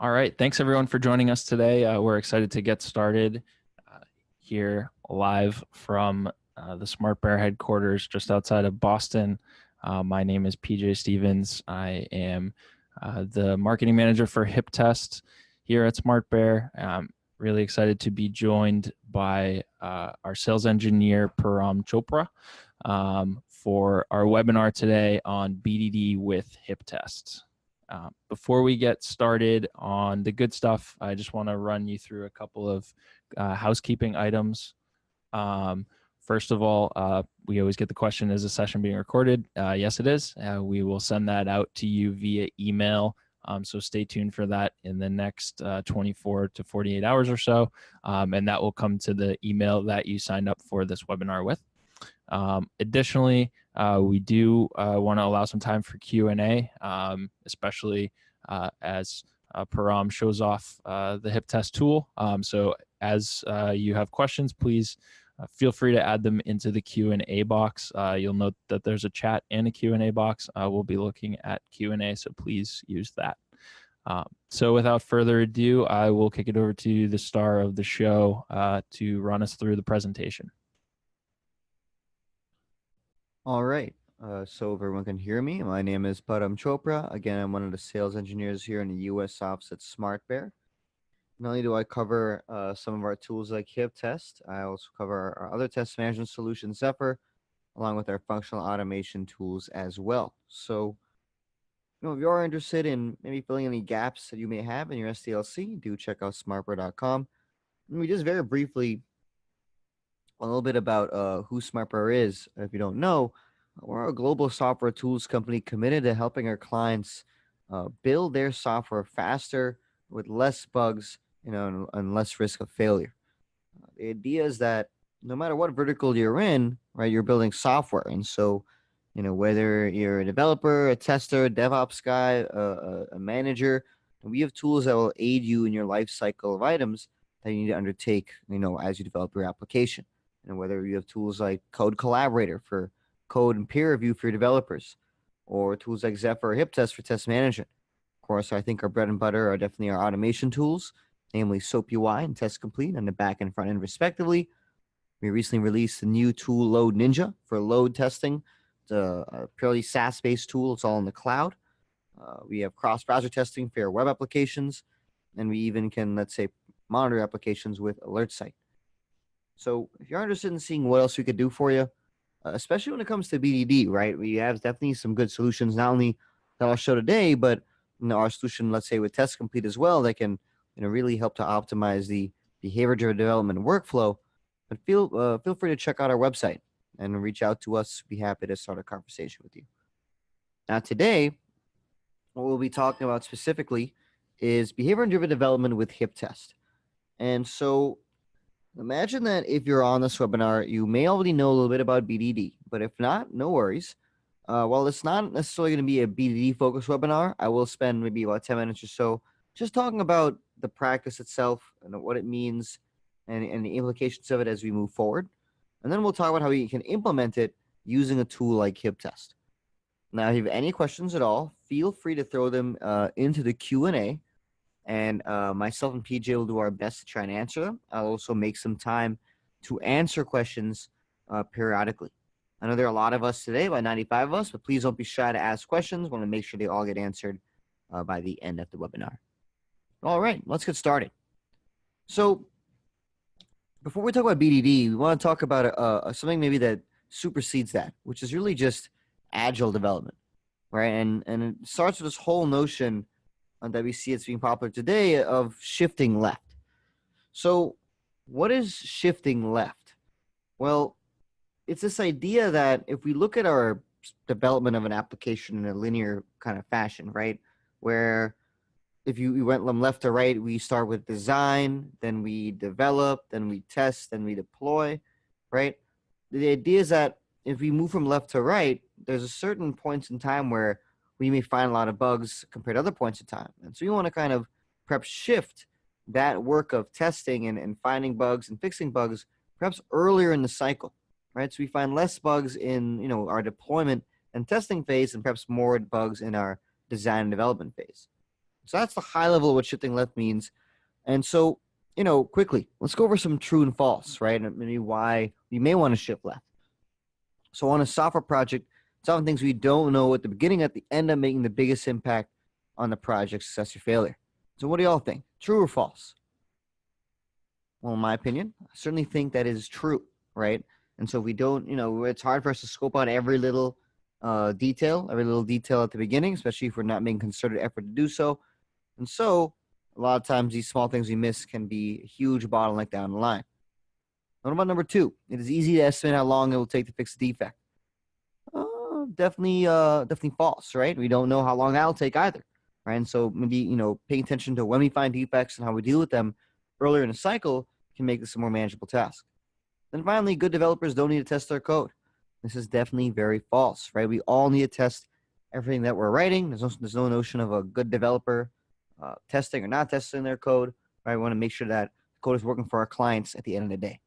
All right. Thanks everyone for joining us today. We're excited to get started here live from the SmartBear headquarters just outside of Boston. My name is PJ Stevens. I am the marketing manager for HipTest here at SmartBear. I'm really excited to be joined by our sales engineer, Param Chopra, for our webinar today on BDD with HipTest. Before we get started on the good stuff, I just want to run you through a couple of housekeeping items. First of all, we always get the question, is the session being recorded? Yes, it is. We will send that out to you via email. So stay tuned for that in the next 24 to 48 hours or so. And that will come to the email that you signed up for this webinar with. Additionally, we do want to allow some time for Q&A, especially as Param shows off the HipTest tool. So as you have questions, please feel free to add them into the Q&A box. You'll note that there's a chat and a Q&A box. We'll be looking at Q&A, so please use that. So without further ado, I will kick it over to the star of the show to run us through the presentation. All right. So if everyone can hear me, my name is Param Chopra. Again, I'm one of the sales engineers here in the US office at SmartBear. Not only do I cover some of our tools like HipTest, I also cover our other test management solution, Zephyr, along with our functional automation tools as well. So, if you are interested in maybe filling any gaps that you may have in your SDLC, do check out smartbear.com. And we just very briefly a little bit about who SmartBear is. If you don't know, we're a global software tools company committed to helping our clients build their software faster with less bugs, and less risk of failure. The idea is that no matter what vertical you're in, right, you're building software. And so, whether you're a developer, a tester, a DevOps guy, a manager, we have tools that will aid you in your life cycle of items that you need to undertake, as you develop your application. And whether you have tools like Code Collaborator for code and peer review for your developers, or tools like Zephyr or HipTest for test management. Of course, I think our bread and butter are definitely our automation tools, namely SOAP UI and Test Complete on the back and front end respectively. We recently released a new tool, Load Ninja, for load testing. It's a purely SaaS-based tool. It's all in the cloud. We have cross-browser testing for your web applications, and we even can, let's say, monitor applications with AlertSite. So if you're interested in seeing what else we could do for you, especially when it comes to BDD, right? We have definitely some good solutions, not only that I'll show today, but our solution, let's say with Test Complete as well, that can really help to optimize the behavior-driven development workflow. But feel free to check out our website and reach out to us. We'd be happy to start a conversation with you. Now today, what we'll be talking about specifically is behavior-driven development with HipTest. And so imagine that if you're on this webinar, you may already know a little bit about BDD, but if not, no worries. While it's not necessarily going to be a BDD-focused webinar, I will spend maybe about 10 minutes or so just talking about the practice itself and what it means and the implications of it as we move forward. And then we'll talk about how we can implement it using a tool like HipTest. Now, if you have any questions at all, feel free to throw them into the Q&A. And myself and PJ will do our best to try and answer them. I'll also make some time to answer questions periodically. I know there are a lot of us today, about 95 of us, but please don't be shy to ask questions. We want to make sure they all get answered by the end of the webinar. All right, let's get started. So before we talk about BDD, we want to talk about something maybe that supersedes that, which is really just agile development, right? And it starts with this whole notion that we see it's being popular today of shifting left. So what is shifting left? Well, it's this idea that if we look at our development of an application in a linear kind of fashion, right, where if we went from left to right, we start with design, then we develop, then we test, then we deploy, right? The idea is that if we move from left to right, there's a certain points in time where we may find a lot of bugs compared to other points in time. And so you want to kind of perhaps shift that work of testing and finding bugs and fixing bugs perhaps earlier in the cycle, right? So we find less bugs in our deployment and testing phase and perhaps more bugs in our design and development phase. So that's the high level of what shifting left means. And so, quickly, let's go over some true and false, right? And maybe why we may want to shift left. So on a software project, it's often things we don't know at the beginning, at the end up making the biggest impact on the project's success or failure. So what do y'all think? True or false? Well, in my opinion, I certainly think that is true, right? And so if we don't, it's hard for us to scope out every little detail at the beginning, especially if we're not making concerted effort to do so. And so a lot of times these small things we miss can be a huge bottleneck down the line. What about number 2? It is easy to estimate how long it will take to fix a defect. Definitely false, right? We don't know how long that'll take either, right? And so maybe, paying attention to when we find defects and how we deal with them earlier in the cycle can make this a more manageable task. Then finally, good developers don't need to test their code. This is definitely very false, right? We all need to test everything that we're writing. There's no notion of a good developer testing or not testing their code, right? We want to make sure that code is working for our clients at the end of the day.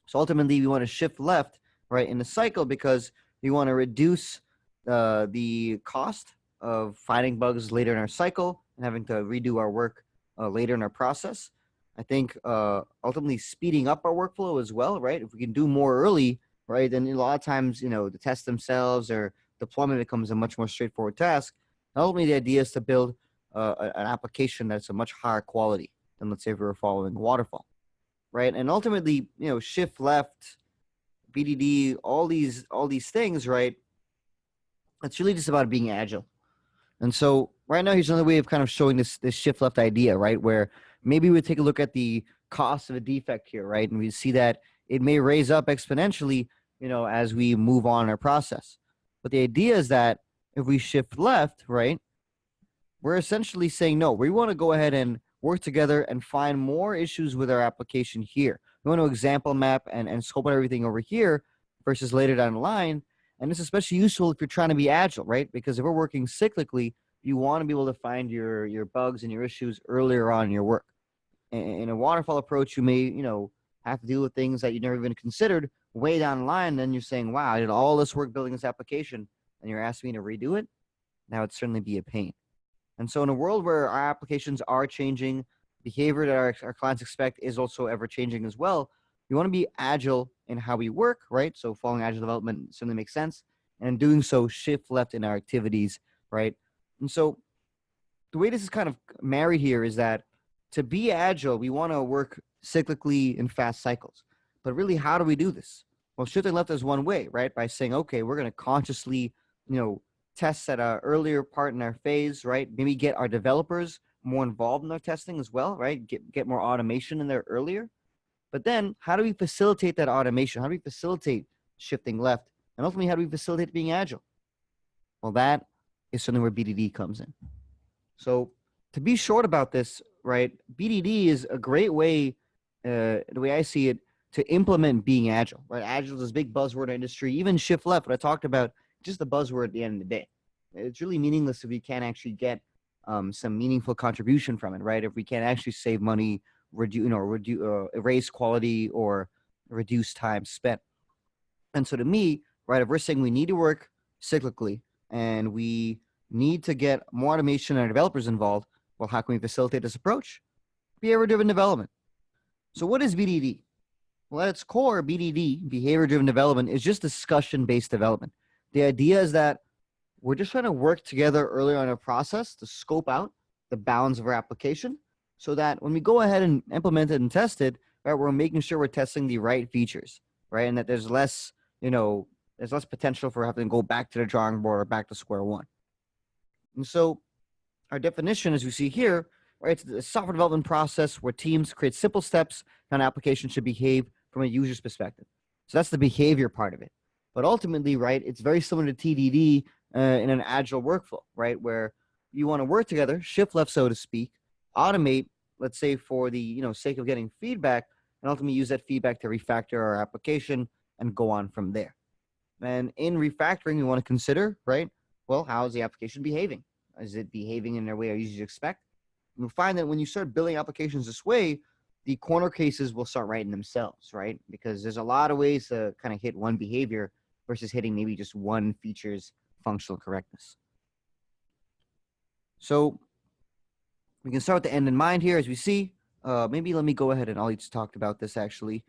So ultimately, we want to shift left, right, in the cycle because we want to reduce the cost of finding bugs later in our cycle and having to redo our work later in our process. I think ultimately speeding up our workflow as well, right? If we can do more early, right, then a lot of times, the tests themselves or deployment becomes a much more straightforward task. And ultimately, the idea is to build an application that's a much higher quality than, let's say, if we were following waterfall, right? And ultimately, shift left, BDD, all these things, right? It's really just about being agile. And so right now, here's another way of kind of showing this shift left idea, right? Where maybe we take a look at the cost of a defect here, right? And we see that it may raise up exponentially, as we move on in our process. But the idea is that if we shift left, right, we're essentially saying, no, we want to go ahead and work together and find more issues with our application here. We want to example map and scope out everything over here versus later down the line. And it's especially useful if you're trying to be agile, right? Because if we're working cyclically, you want to be able to find your bugs and your issues earlier on in your work. In a waterfall approach, you may, have to deal with things that you never even considered way down the line. Then you're saying, wow, I did all this work building this application and you're asking me to redo it. That would certainly be a pain. And so in a world where our applications are changing, behavior that our clients expect is also ever changing as well, we want to be agile in how we work, right? So following agile development certainly makes sense. And in doing so, shift left in our activities, right? And so the way this is kind of married here is that to be agile, we want to work cyclically in fast cycles. But really, how do we do this? Well, shifting left is one way, right? By saying, okay, we're going to consciously, tests at an earlier part in our phase, right? Maybe get our developers more involved in their testing as well, right? Get more automation in there earlier. But then how do we facilitate that automation? How do we facilitate shifting left? And ultimately, how do we facilitate being agile? Well, that is something where BDD comes in. So to be short about this, right, BDD is a great way, the way I see it, to implement being agile, right? Agile is this big buzzword in the industry. Even shift left, what I talked about, just a buzzword at the end of the day. It's really meaningless if we can't actually get some meaningful contribution from it, right? If we can't actually save money, erase quality, or reduce time spent. And so to me, right, if we're saying we need to work cyclically and we need to get more automation and our developers involved, well, how can we facilitate this approach? Behavior-driven development. So what is BDD? Well, at its core, BDD, behavior-driven development, is just discussion-based development. The idea is that we're just trying to work together earlier on our process to scope out the bounds of our application so that when we go ahead and implement it and test it, right, we're making sure we're testing the right features, right? And that there's less, there's less potential for having to go back to the drawing board or back to square one. And so our definition, as we see here, right, it's a software development process where teams create simple steps how an application should behave from a user's perspective. So that's the behavior part of it. But ultimately, right, it's very similar to TDD in an agile workflow, right, where you want to work together, shift left, so to speak, automate, let's say for the sake of getting feedback, and ultimately use that feedback to refactor our application and go on from there. And in refactoring, we want to consider, right, well, how is the application behaving? Is it behaving in the way our users expect? And we'll find that when you start building applications this way, the corner cases will start writing themselves, right? Because there's a lot of ways to kind of hit one behavior versus hitting maybe just one feature's functional correctness. So We can start with the end in mind here, as we see. Maybe let me go ahead and I'll just talk about this actually.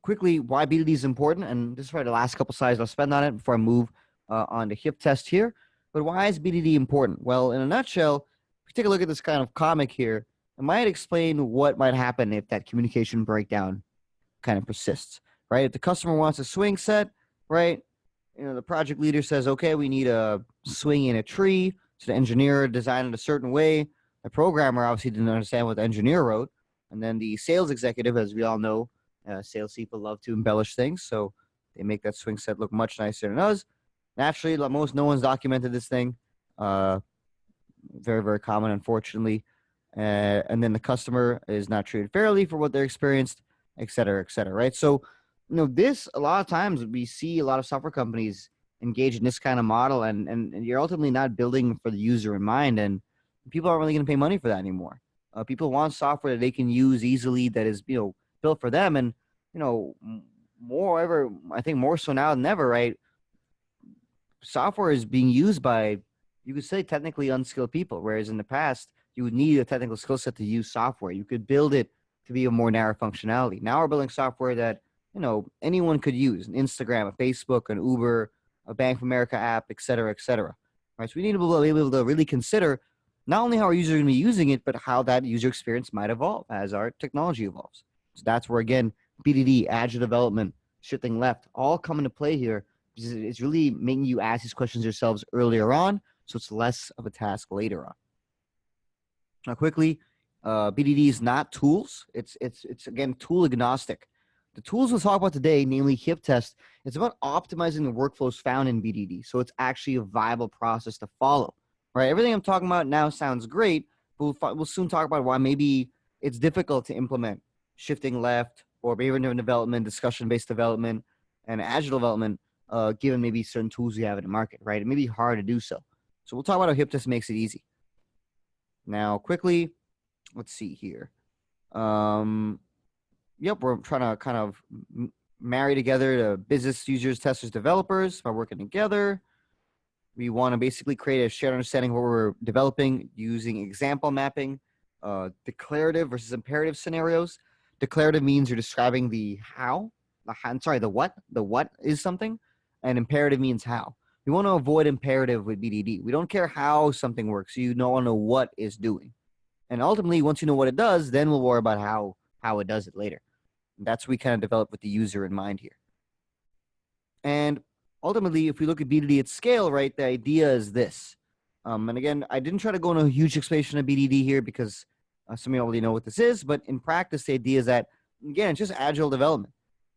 Quickly, why BDD is important, and this is probably the last couple slides I'll spend on it before I move on to HipTest here. But why is BDD important? Well, in a nutshell, if you take a look at this kind of comic here, it might explain what might happen if that communication breakdown kind of persists, right? If the customer wants a swing set, right? The project leader says, okay, we need a swing in a tree. So the engineer designed it a certain way. The programmer obviously didn't understand what the engineer wrote. And then the sales executive, as we all know, salespeople love to embellish things. So they make that swing set look much nicer than us. Naturally, no one's documented this thing. Very, very common, unfortunately. And then the customer is not treated fairly for what they're experienced, et cetera, right? So, this a lot of times we see a lot of software companies engage in this kind of model, and you're ultimately not building for the user in mind, and people aren't really going to pay money for that anymore. People want software that they can use easily, that is built for them, and moreover, I think more so now than ever, right? Software is being used by, you could say, technically unskilled people, whereas in the past you would need a technical skill set to use software. You could build it to be a more narrow functionality. Now we're building software that anyone could use: an Instagram, a Facebook, an Uber, a Bank of America app, et cetera, et cetera. Right? So we need to be able to really consider not only how our users are going to be using it, but how that user experience might evolve as our technology evolves. So that's where, again, BDD, agile development, shifting left, all come into play here. It's really making you ask these questions yourselves earlier on, so it's less of a task later on. Now, quickly, BDD is not tools. It's again, tool agnostic. The tools we'll talk about today, namely HipTest, it's about optimizing the workflows found in BDD, so it's actually a viable process to follow. Right? Everything I'm talking about now sounds great, but we'll soon talk about why maybe it's difficult to implement shifting left or behavior-driven development, discussion-based development, and agile development, given maybe certain tools we have in the market. Right? It may be hard to do so. So we'll talk about how HipTest makes it easy. Now, quickly, let's see here. Yep, we're trying to kind of marry together the business users, testers, developers by working together. We want to basically create a shared understanding of what we're developing using example mapping, declarative versus imperative scenarios. Declarative means you're describing the how, the what. The what is something, and imperative means how. We want to avoid imperative with BDD. We don't care how something works. You don't want to know what it's doing. And ultimately, once you know what it does, then we'll worry about how it does it later. And that's what we kind of develop with the user in mind here. And ultimately, if we look at BDD at scale, right, the idea is this. And again, I didn't try to go into a huge explanation of BDD here because some of you already know what this is. But in practice, the idea is that, again, it's just agile development.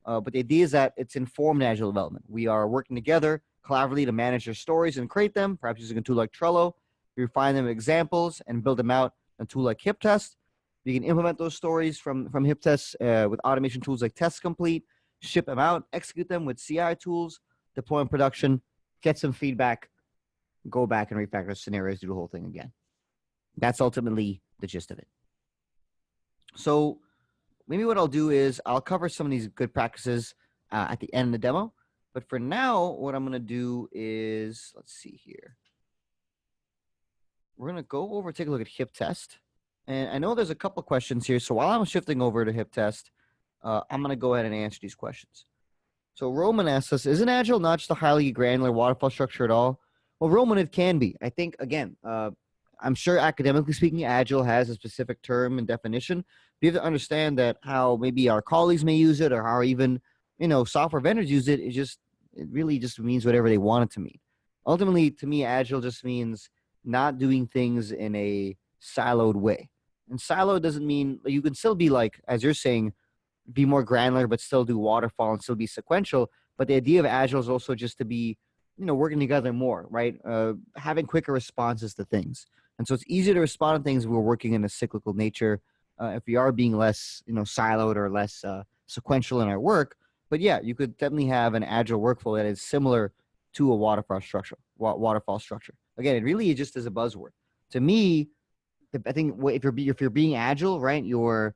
But the idea is that it's informed agile development. We are working together collaboratively to manage their stories and create them, perhaps using a tool like Trello. We refine them in examples and build them out in a tool like HipTest. You can implement those stories from HipTest with automation tools like Test Complete, ship them out, execute them with CI tools, deploy in production, get some feedback, go back and refactor scenarios, do the whole thing again. That's ultimately the gist of it. So maybe what I'll do is I'll cover some of these good practices at the end of the demo. But for now, what I'm going to do is, let's see here. We're going to go over, take a look at HipTest. And I know there's a couple of questions here. So while I'm shifting over to HipTest, I'm going to go ahead and answer these questions. So Roman asks us, isn't Agile not just a highly granular waterfall structure at all? Well, Roman, it can be. I think, again, I'm sure academically speaking, Agile has a specific term and definition. But you have to understand that how maybe our colleagues may use it or how even, software vendors use it. It really just means whatever they want it to mean. Ultimately, to me, Agile just means not doing things in a siloed way. And siloed doesn't mean you can still be like, as you're saying, be more granular, but still do waterfall and still be sequential. But the idea of Agile is also just to be, working together more, right? Having quicker responses to things. And so it's easier to respond to things if we're working in a cyclical nature. If we are being less, siloed or less sequential in our work. But yeah, you could definitely have an Agile workflow that is similar to a waterfall structure. Again, it really just is a buzzword. To me, I think if you're being Agile, right, you're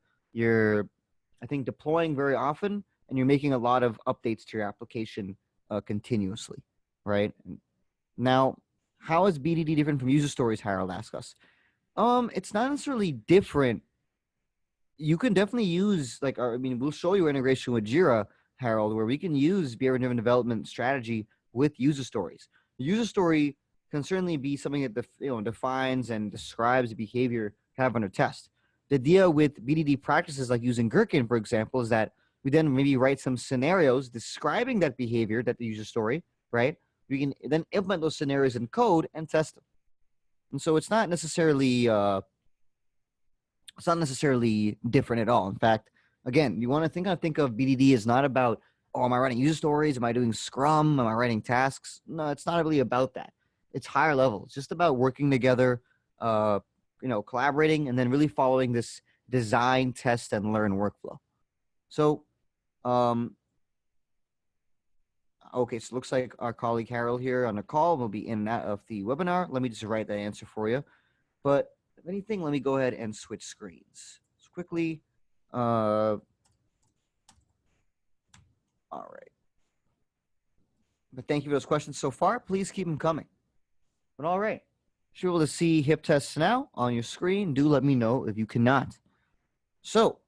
I think deploying very often, and you're making a lot of updates to your application continuously, right? Now, How is BDD different from user stories? Harold asks us. It's not necessarily different. You can definitely use we'll show you integration with Jira, Harold, where we can use behavior-driven development strategy with user stories. The user story can certainly be something that defines and describes the behavior kind of under test. The idea with BDD practices like using Gherkin, for example, is that we then maybe write some scenarios describing that behavior, that the user story, right? We can then implement those scenarios in code and test them. And so it's not necessarily different at all. In fact, again, you want to think of BDD as not about, oh, am I writing user stories? Am I doing Scrum? Am I writing tasks? No, it's not really about that. It's higher level. It's just about working together, collaborating, and then really following this design, test, and learn workflow. So, okay, so it looks like our colleague Harold here on the call will be in and out of the webinar. Let me just write that answer for you. But if anything, let me go ahead and switch screens. Just quickly. All right. But thank you for those questions so far. Please keep them coming. But all right. If you're able to see HipTest now on your screen, do let me know if you cannot. So,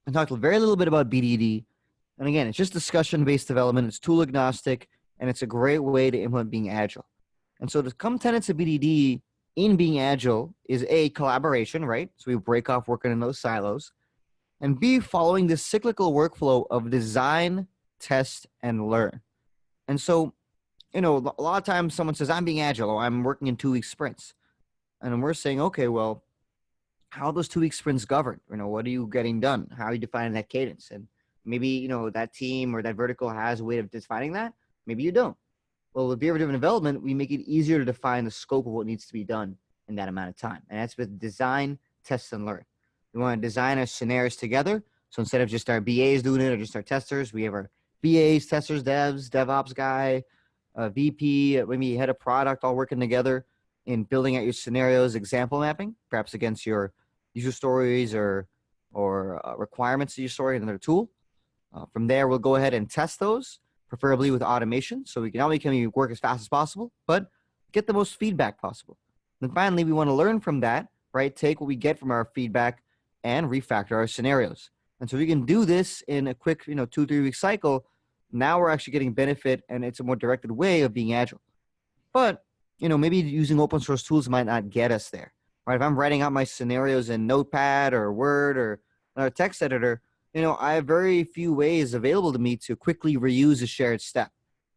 I talked very little bit about BDD. And again, it's just discussion-based development. It's tool agnostic, and it's a great way to implement being agile. And so the come tenets of BDD in being agile is A, collaboration, right? So we break off working in those silos. And B, following this cyclical workflow of design, test, and learn. And so, a lot of times someone says, I'm being agile, or I'm working in 2-week sprints. And we're saying, okay, well, how are those 2-week sprints governed? What are you getting done? How are you defining that cadence? And maybe, that team or that vertical has a way of defining that. Maybe you don't. Well, with behavior-driven development, we make it easier to define the scope of what needs to be done in that amount of time. And that's with design, test, and learn. We want to design our scenarios together. So instead of just our BAs doing it or just our testers, we have our BAs, testers, devs, DevOps guy, VP, maybe head of product, all working together in building out your scenarios, example mapping, perhaps against your user stories or requirements of your story in another tool. From there, we'll go ahead and test those, preferably with automation, so we can not only work as fast as possible, but get the most feedback possible. And finally, we want to learn from that, right? Take what we get from our feedback and refactor our scenarios. And so we can do this in a quick, 2-3 week cycle. Now we're actually getting benefit, and it's a more directed way of being agile. But, maybe using open source tools might not get us there, right? If I'm writing out my scenarios in Notepad or Word or a text editor, I have very few ways available to me to quickly reuse a shared step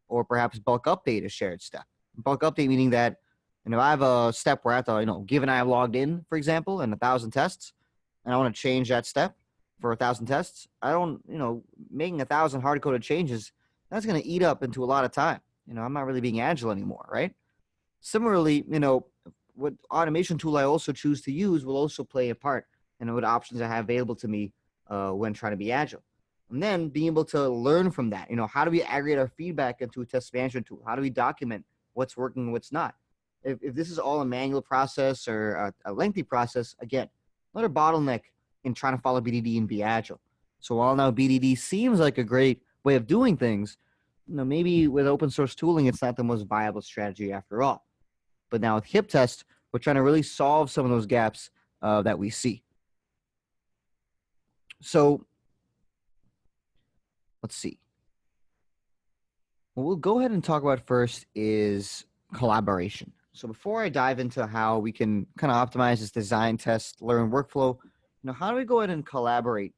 or perhaps bulk update a shared step. Bulk update meaning that, I have a step where I have to, given I have logged in, for example, and 1,000 tests, and I want to change that step for 1,000 tests. I don't, making 1,000 hard-coded changes, that's going to eat up into a lot of time. I'm not really being agile anymore, right? Similarly, what automation tool I also choose to use will also play a part in what options I have available to me when trying to be agile. And then being able to learn from that. How do we aggregate our feedback into a test management tool? How do we document what's working and what's not? If this is all a manual process or a lengthy process, again, another bottleneck in trying to follow BDD and be agile. So while now BDD seems like a great way of doing things, maybe with open source tooling, it's not the most viable strategy after all. But now with HipTest, we're trying to really solve some of those gaps that we see. So let's see. What we'll go ahead and talk about first is collaboration. So before I dive into how we can kind of optimize this design, test, learn workflow, how do we go ahead and collaborate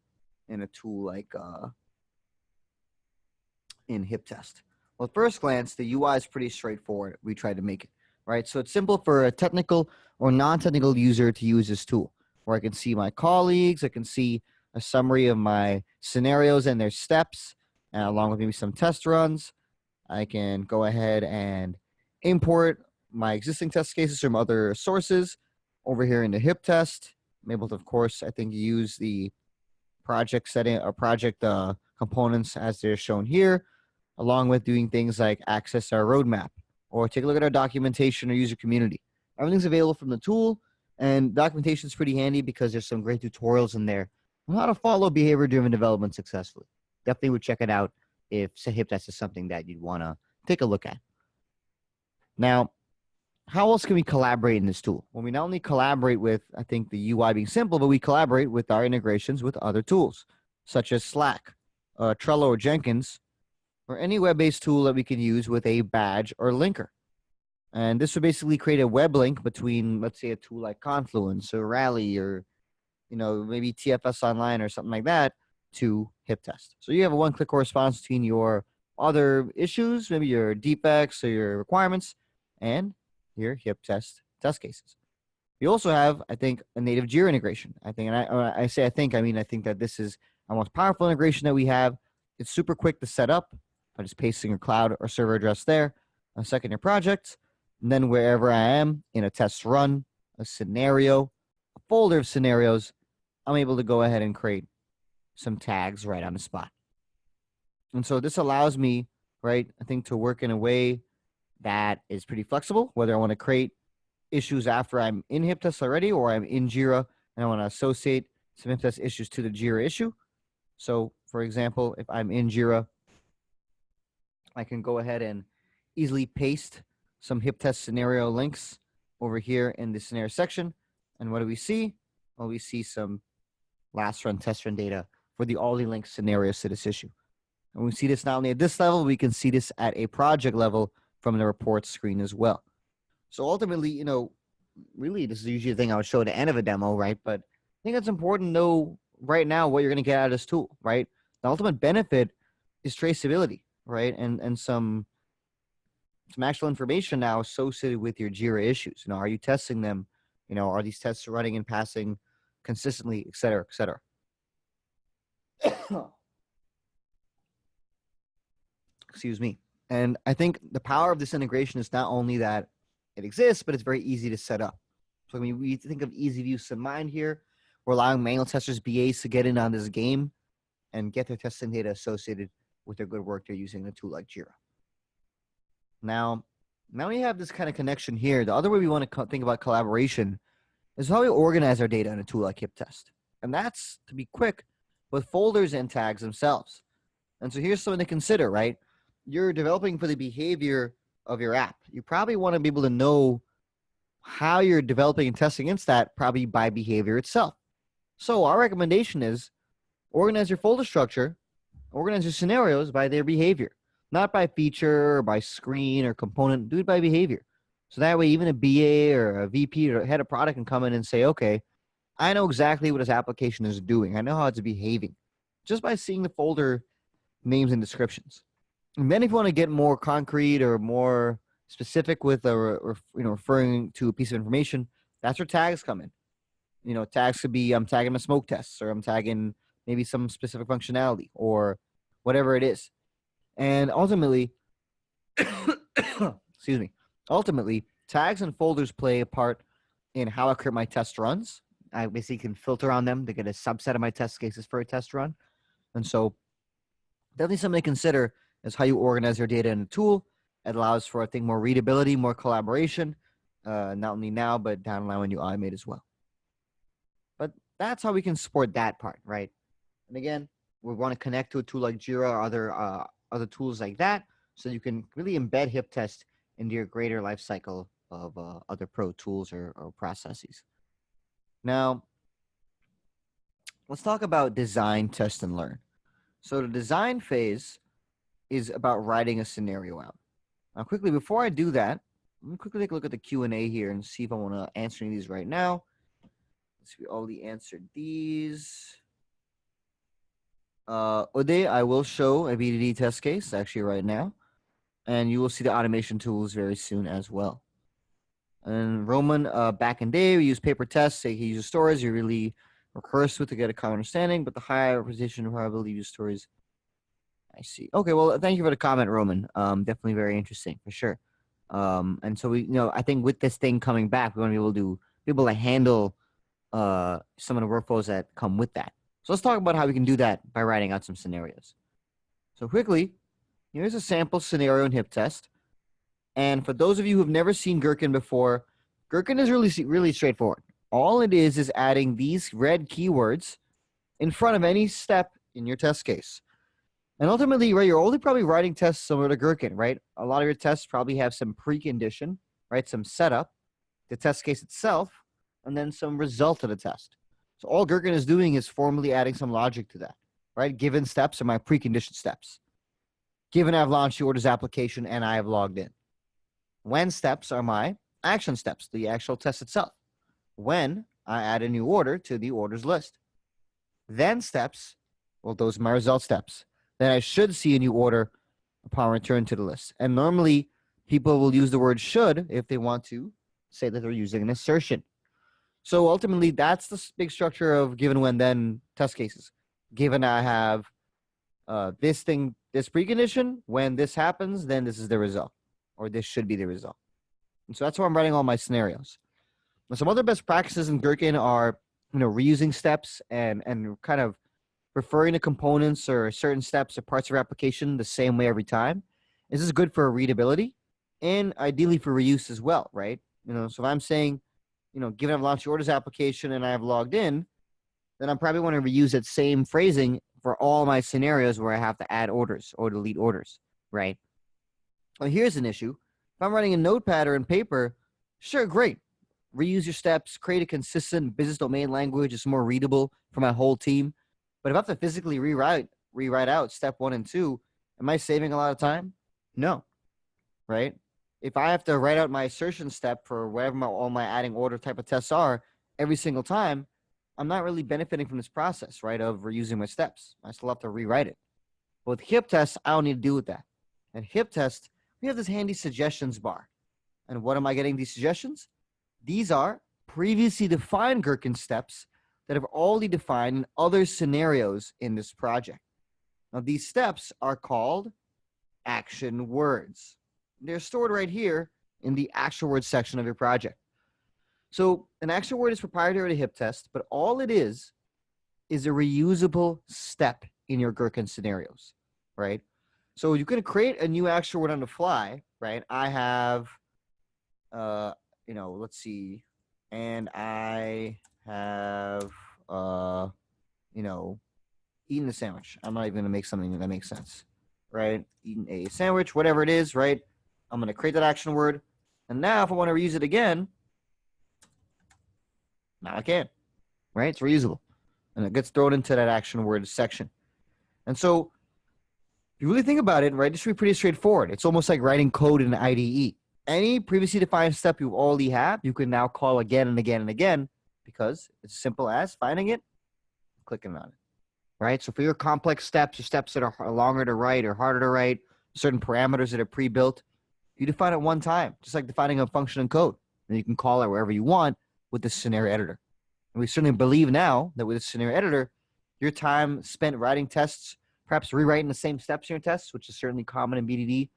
in a tool like in HipTest? Well, at first glance, the UI is pretty straightforward. We tried to make it, right? So it's simple for a technical or non-technical user to use this tool, where I can see my colleagues, I can see a summary of my scenarios and their steps, along with maybe some test runs. I can go ahead and import my existing test cases from other sources over here into HipTest. I'm able to, of course, I think use the project setting or project components as they're shown here, along with doing things like access our roadmap or take a look at our documentation or user community. Everything's available from the tool, and documentation is pretty handy because there's some great tutorials in there on how to follow behavior-driven development successfully. Definitely would check it out if HipTest is something that you'd want to take a look at. Now, how else can we collaborate in this tool? Well, we not only collaborate with, I think, the UI being simple, but we collaborate with our integrations with other tools, such as Slack, Trello, or Jenkins, or any web-based tool that we can use with a badge or linker. And this would basically create a web link between, let's say, a tool like Confluence or Rally or, maybe TFS Online or something like that to HipTest. So you have a one-click correspondence between your other issues, maybe your defects or your requirements, and your HipTest test cases. We also have, I think, a native Jira integration. I think, and I say I think that this is our most powerful integration that we have. It's super quick to set up by just pasting your cloud or server address there, a second your project, and then wherever I am in a test run, a scenario, a folder of scenarios, I'm able to go ahead and create some tags right on the spot. And so this allows me, right, I think, to work in a way that is pretty flexible, whether I want to create issues after I'm in HipTest already or I'm in Jira and I want to associate some HipTest issues to the Jira issue. So, for example, if I'm in Jira, I can go ahead and easily paste some HipTest scenario links over here in the scenario section. And what do we see? Well, we see some last run test run data for the all the link scenarios to this issue. And we see this not only at this level, we can see this at a project level from the reports screen as well. So ultimately, really this is usually the thing I would show at the end of a demo, right? But I think it's important to know right now what you're going to get out of this tool, right? The ultimate benefit is traceability, right? And some actual information now associated with your Jira issues. Are you testing them? Are these tests running and passing consistently, et cetera, et cetera. Excuse me. And I think the power of this integration is not only that it exists, but it's very easy to set up. So when we think of easy use of mind here, we're allowing manual testers, BAs, to get in on this game and get their testing data associated with their good work they're using in a tool like Jira. Now we have this kind of connection here. The other way we want to think about collaboration is how we organize our data in a tool like HipTest. And that's, to be quick, with folders and tags themselves. And so here's something to consider, right? You're developing for the behavior of your app. You probably want to be able to know how you're developing and testing against that, probably by behavior itself. So our recommendation is organize your folder structure, organize your scenarios by their behavior, not by feature or by screen or component. Do it by behavior. So that way, even a BA or a VP or head of product can come in and say, okay, I know exactly what this application is doing. I know how it's behaving just by seeing the folder names and descriptions. And then if you want to get more concrete or more specific with referring to a piece of information, that's where tags come in. Tags could be I'm tagging my smoke tests, or I'm tagging maybe some specific functionality or whatever it is. And ultimately, excuse me, tags and folders play a part in how I create my test runs. I basically can filter on them to get a subset of my test cases for a test run. And so definitely something to consider is how you organize your data in a tool. It allows for, I think, more readability, more collaboration, not only now, but down the line when you automate as well. But that's how we can support that part, right? And again, we want to connect to a tool like Jira or other tools like that, so you can really embed HipTest into your greater life cycle of other pro tools or processes. Now, let's talk about design, test, and learn. So the design phase is about writing a scenario out. Now, quickly, before I do that, let me quickly take a look at the Q&A here and see if I want to answer any of these right now. Let's see, we already answered these. Ode, I will show a BDD test case actually right now, and you will see the automation tools very soon as well. And Roman, back in day, we used paper tests. Say he uses stories. You really recurse with to get a common understanding, but the higher position probability use stories. I see. Okay, well, thank you for the comment, Roman. Definitely very interesting for sure. And so we, I think with this thing coming back, we want to be able to handle some of the workflows that come with that. So let's talk about how we can do that by writing out some scenarios. So quickly, here's a sample scenario in HipTest. And for those of you who have never seen Gherkin before, Gherkin is really straightforward. All it is adding these red keywords in front of any step in your test case. And ultimately, right, you're only probably writing tests similar to Gherkin, right? A lot of your tests probably have some precondition, right? Some setup, the test case itself, and then some result of the test. So all Gherkin is doing is formally adding some logic to that, right? Given steps are my preconditioned steps. Given I've launched the orders application and I have logged in. When steps are my action steps, the actual test itself. When I add a new order to the orders list. Then steps, well, those are my result steps. Then I should see a new order upon return to the list. And normally people will use the word should if they want to say that they're using an assertion. So ultimately, that's the big structure of given, when, then test cases. Given I have this precondition, when this happens, then this is the result, or this should be the result. And so that's how I'm writing all my scenarios. Now, some other best practices in Gherkin are, reusing steps and kind of referring to components or certain steps or parts of your application the same way every time. This is good for readability and ideally for reuse as well, right? So if I'm saying, given I've launched the orders application and I have logged in, then I probably want to reuse that same phrasing for all my scenarios where I have to add orders or delete orders, right? Well, here's an issue. If I'm writing a notepad or in paper, sure, great. Reuse your steps, create a consistent business domain language that's more readable for my whole team. But if I have to physically rewrite out step 1 and 2, am I saving a lot of time? No, right? If I have to write out my assertion step for whatever all my adding order type of tests are every single time, I'm not really benefiting from this process, right, of reusing my steps. I still have to rewrite it. But with HipTest, I don't need to deal with that. At HipTest, we have this handy suggestions bar. And what am I getting these suggestions? These are previously defined Gherkin steps that have already defined in other scenarios in this project. Now, these steps are called action words. They're stored right here in the action words section of your project. So an action word is proprietary to HipTest, but all it is a reusable step in your Gherkin scenarios, right? So you can create a new action word on the fly, right? I have, let's see, and I have, eaten a sandwich. I'm not even going to make something that makes sense, right? Eating a sandwich, whatever it is, right? I'm going to create that action word. And now if I want to reuse it again, now I can, right? It's reusable. And it gets thrown into that action word section. And so if you really think about it, right, this should be pretty straightforward. It's almost like writing code in an IDE. Any previously defined step you already have, you can now call again and again and again because it's as simple as finding it, clicking on it, right? So for your complex steps or steps that are longer to write or harder to write, certain parameters that are pre-built, you define it one time, just like defining a function in code. And you can call it wherever you want with the scenario editor. And we certainly believe now that with the scenario editor, your time spent writing tests, perhaps rewriting the same steps in your tests, which is certainly common in BDD,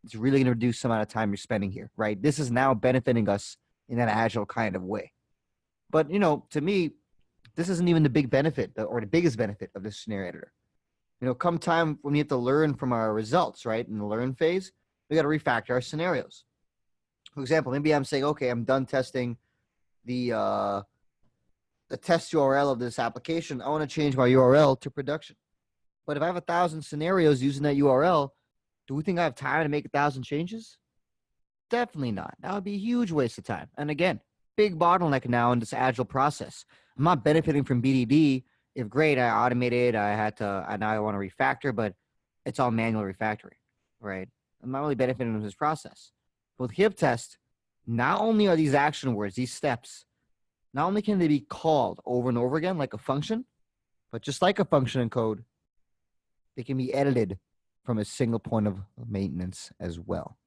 it's really going to reduce the amount of time you're spending here, right? This is now benefiting us in that agile kind of way. But, to me, this isn't even the big benefit or the biggest benefit of this scenario editor. Come time when we have to learn from our results, right? In the learn phase, we got to refactor our scenarios. For example, maybe I'm saying, okay, I'm done testing the test URL of this application. I want to change my URL to production. But if I have 1,000 scenarios using that URL, do we think I have time to make 1,000 changes? Definitely not. That would be a huge waste of time. And again, big bottleneck now in this agile process. I'm not benefiting from BDD. If great, I automated, and now I want to refactor, but it's all manual refactoring, right? I'm not really benefiting from this process. With HipTest, not only are these action words, these steps, not only can they be called over and over again like a function, but just like a function in code, they can be edited from a single point of maintenance as well.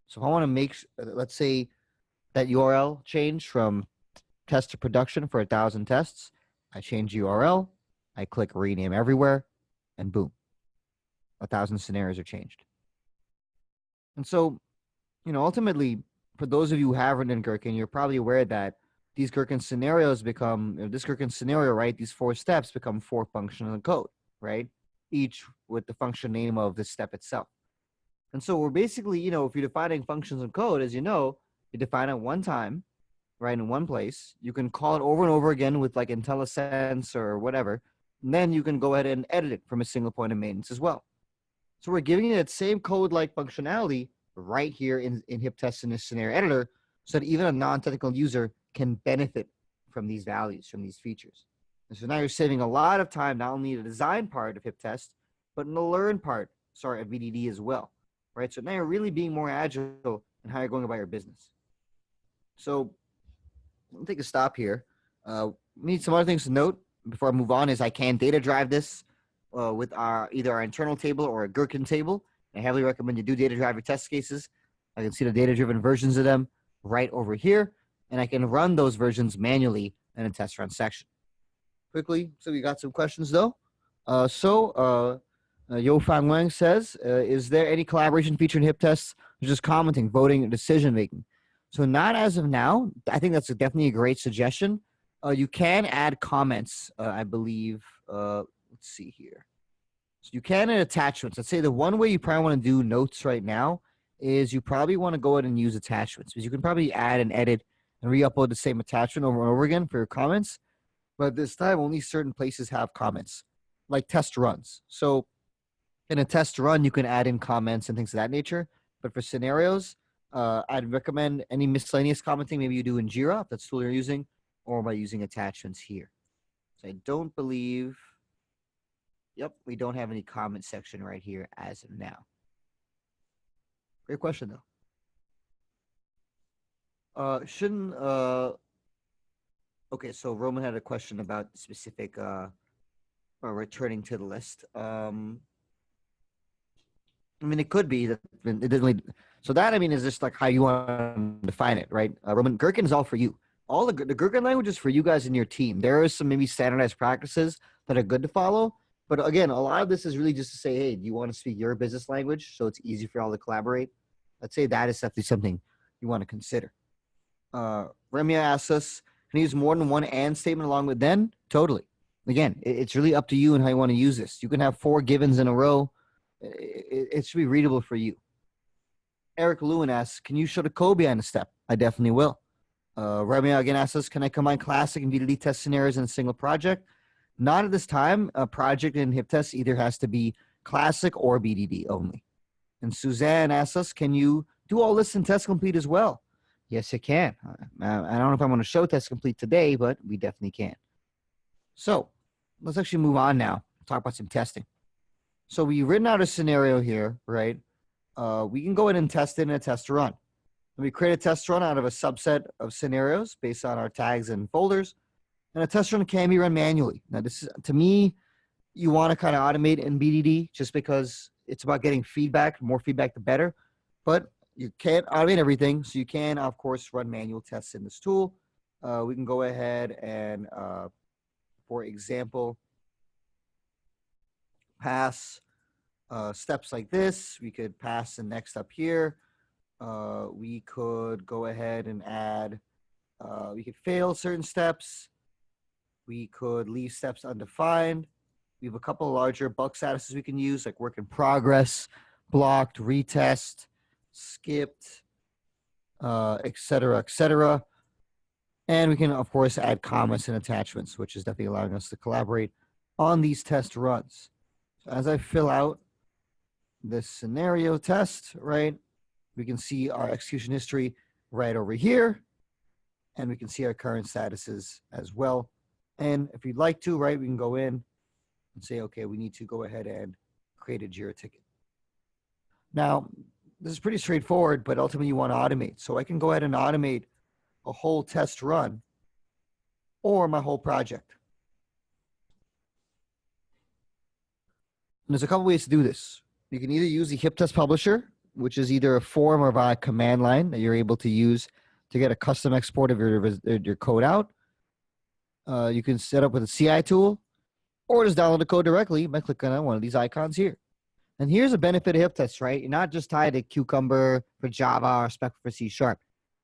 So if I want to make, let's say that URL change from test to production for 1,000 tests, I change URL, I click rename everywhere, and boom, 1,000 scenarios are changed. And so, ultimately, for those of you who have written in Gherkin, you're probably aware that these Gherkin scenarios this Gherkin scenario, right, these 4 steps become 4 functions in code, right? Each with the function name of the step itself. And so we're basically, if you're defining functions in code, as you know, you define it one time, right, in one place. You can call it over and over again with like IntelliSense or whatever. And then you can go ahead and edit it from a single point of maintenance as well. So we're giving it that same code-like functionality right here in HipTest in this scenario editor, so that even a non-technical user can benefit from these values, from these features. And so now you're saving a lot of time, not only in the design part of HipTest, but in the learn part, of BDD as well, right? So now you're really being more agile in how you're going about your business. So let me take a stop here. We need some other things to note before I move on is I can data drive this with either our internal table or a Gherkin table. I heavily recommend you do data drive your test cases. I can see the data-driven versions of them right over here, and I can run those versions manually in a test run section. Quickly, so we got some questions though. Yo Fang Wang says, is there any collaboration feature in HipTest? Just commenting, voting, and decision making. So not as of now. I think that's definitely a great suggestion. You can add comments, I believe. Let's see here. So you can add attachments. Let's say the one way you probably want to do notes right now is you probably want to go ahead and use attachments, because you can probably add and edit and re-upload the same attachment over and over again for your comments. But this time, only certain places have comments, like test runs. So in a test run, you can add in comments and things of that nature. But for scenarios, I'd recommend any miscellaneous commenting maybe you do in Jira, if that's the tool you're using, or by using attachments here. So I don't believe, yep, we don't have any comment section right here as of now. Great question, though. Okay, so Roman had a question about specific returning to the list. I mean, it could be that it doesn't really. So that, I mean, is just like how you want to define it, right? Roman, Gherkin is all for you. All the Gherkin language is for you guys in your team. There are some maybe standardized practices that are good to follow. But again, a lot of this is really just to say, hey, do you want to speak your business language so it's easy for y'all to collaborate? Let's say that is definitely something you want to consider. Remia asks us, can you use more than one and statement along with then? Totally. Again, it's really up to you and how you want to use this. You can have 4 givens in a row. It should be readable for you. Eric Lewin asks, can you show the code behind the step? I definitely will. Remia again asks us, can I combine classic and BDD test scenarios in a single project? Not at this time. A project in HipTest either has to be classic or BDD only. And Suzanne asks us, can you do all this in test complete as well? Yes, it can. I don't know if I'm going to show test complete today, but we definitely can. So let's actually move on now. Talk about some testing. So we've written out a scenario here, right? We can go in and test it in a test run. And we create a test run out of a subset of scenarios based on our tags and folders. And a test run can be run manually. Now, this is, to me, you want to kind of automate in BDD just because it's about getting feedback. More feedback, the better. But you can't automate everything. So you can, of course, run manual tests in this tool. We can go ahead and, for example, pass steps like this. We could pass the next up here. We could go ahead and add, we could fail certain steps. We could leave steps undefined. We have a couple of larger bulk statuses we can use, like work in progress, blocked, retest, skipped, et cetera, et cetera. And we can, of course, add comments and attachments, which is definitely allowing us to collaborate on these test runs. So as I fill out this scenario test, right, we can see our execution history right over here, and we can see our current statuses as well. And if you'd like to, right, we can go in and say, okay, we need to go ahead and create a JIRA ticket. Now, this is pretty straightforward, but ultimately you want to automate. So I can go ahead and automate a whole test run or my whole project. And there's a couple ways to do this. You can either use the HipTest publisher, which is either a form or via command line that you're able to use to get a custom export of your code out. You can set up with a CI tool, or just download the code directly by clicking on one of these icons here. And here's a benefit of HipTest, right? You're not just tied to Cucumber for Java or Spec for C#.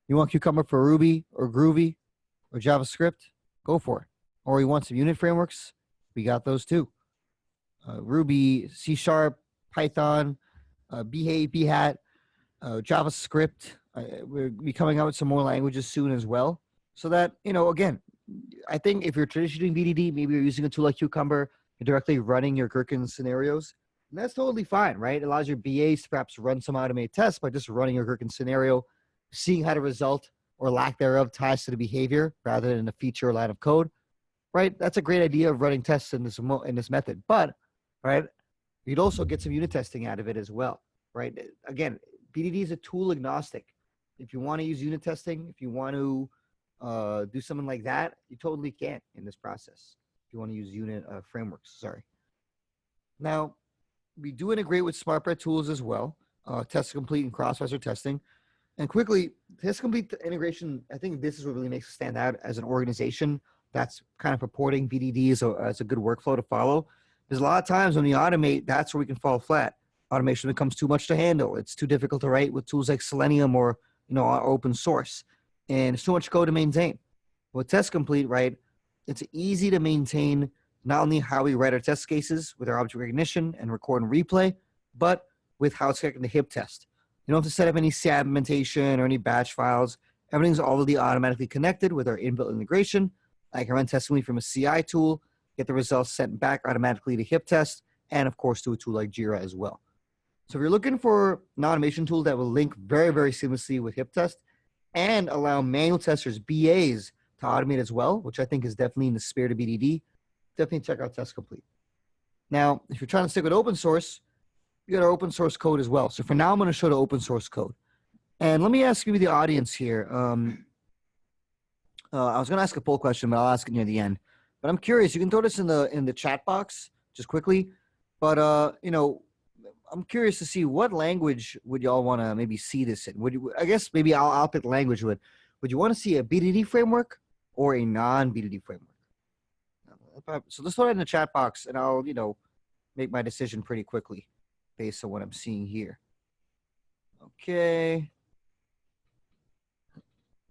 You want Cucumber for Ruby or Groovy or JavaScript? Go for it. Or you want some unit frameworks? We got those too. Ruby, C#, Python, Behave, Behat, JavaScript. We'll be coming out with some more languages soon as well. So that, again, I think if you're traditionally doing BDD, maybe you're using a tool like Cucumber, you're directly running your Gherkin scenarios. And that's totally fine, right? It allows your BAs to perhaps run some automated tests by just running a Gherkin scenario, seeing how the result or lack thereof ties to the behavior rather than a feature or line of code, right? That's a great idea of running tests in this method. But, right, you'd also get some unit testing out of it as well, right? Again, BDD is a tool agnostic. If you want to use unit testing, if you want to do something like that, you totally can in this process. If you want to use unit frameworks, sorry. Now, we do integrate with SmartBear tools as well, test complete and cross-browser testing. And quickly, test complete integration, I think this is what really makes us stand out as an organization that's kind of purporting BDD as a good workflow to follow. There's a lot of times when we automate, that's where we can fall flat. Automation becomes too much to handle. It's too difficult to write with tools like Selenium or open source, and it's too much code to maintain. With test complete, right, it's easy to maintain not only how we write our test cases with our object recognition and record and replay, but with how it's connected to HipTest. You don't have to set up any SAB implementation or any batch files. Everything's already automatically connected with our inbuilt integration. I can run testing from a CI tool, get the results sent back automatically to HipTest, and of course to a tool like Jira as well. So if you're looking for an automation tool that will link very, very seamlessly with HipTest and allow manual testers, BAs, to automate as well, which I think is definitely in the spirit of BDD, definitely check out Test Complete. Now, if you're trying to stick with open source, you got our open source code as well. So for now, I'm going to show the open source code. And let me ask you, the audience here. I was going to ask a poll question, but I'll ask it near the end. But I'm curious. You can throw this in the chat box just quickly. But I'm curious to see what language would y'all want to maybe see this in. I guess maybe I'll pick the language. Would you want to see a BDD framework or a non-BDD framework? So let's throw it in the chat box, and I'll make my decision pretty quickly based on what I'm seeing here. Okay.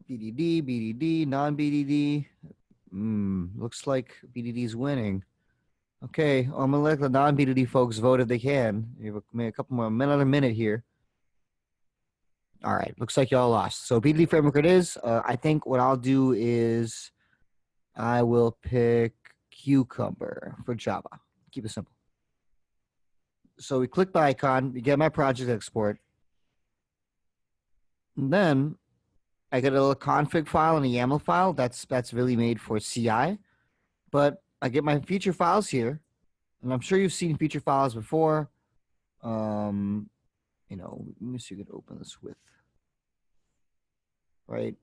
BDD, non-BDD. Looks like BDD is winning. Okay, I'm gonna let the non-BDD folks vote if they can. You have a couple more, another minute here. All right, looks like y'all lost. So BDD framework it is. I think what I'll do is I will pick Cucumber for Java. Keep it simple. So we click the icon, we get my project export. And then I get a little config file and a YAML file that's really made for CI. But I get my feature files here, and I'm sure you've seen feature files before. Let me see if you can open this with, right?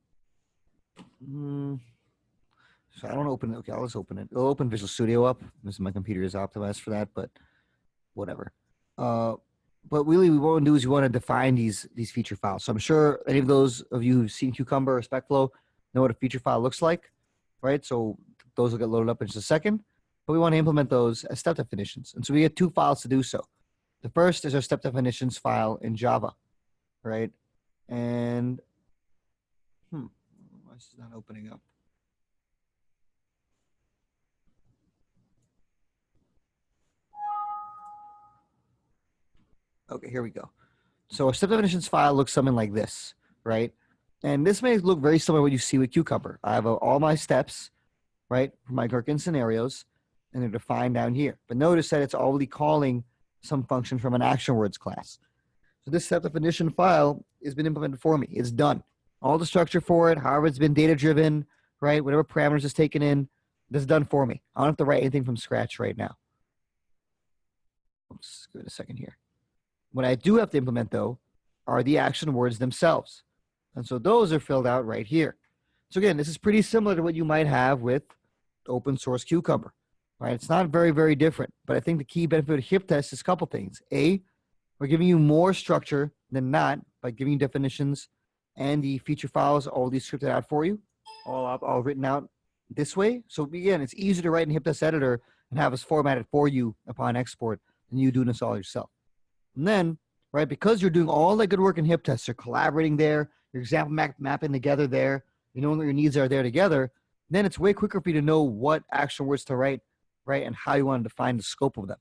So I don't open it. Okay, I'll just open it. It'll open Visual Studio up. My computer is optimized for that, but whatever. But really, what we want to do is we want to define these feature files. So I'm sure any of those of you who've seen Cucumber or SpecFlow know what a feature file looks like, right? So those will get loaded up in just a second. But we want to implement those as step definitions. And so we get two files to do so. The first is our step definitions file in Java, right? And, why is this not opening up? Okay, here we go. So our step definitions file looks something like this, right? And this may look very similar to what you see with Cucumber. I have all my steps, right, for my Gherkin scenarios, and they're defined down here. But notice that it's already calling some function from an action words class. So this step definition file has been implemented for me. It's done. All the structure for it, however it's been data driven, right, whatever parameters it's taken in, this is done for me. I don't have to write anything from scratch right now. Let's give it a second here. What I do have to implement, though, are the action words themselves. And so those are filled out right here. So again, this is pretty similar to what you might have with open source Cucumber, right? It's not very, very different. But I think the key benefit of HipTest is a couple things. A, we're giving you more structure than not by giving you definitions and the feature files already scripted out for you, all written out this way. So again, it's easier to write in HipTest editor and have us formatted for you upon export than you doing this all yourself. And then, right, because you're doing all that good work in HipTest, you're collaborating there, your example mapping together there, you know what your needs are there together, then it's way quicker for you to know what action words to write, right, and how you want to define the scope of them.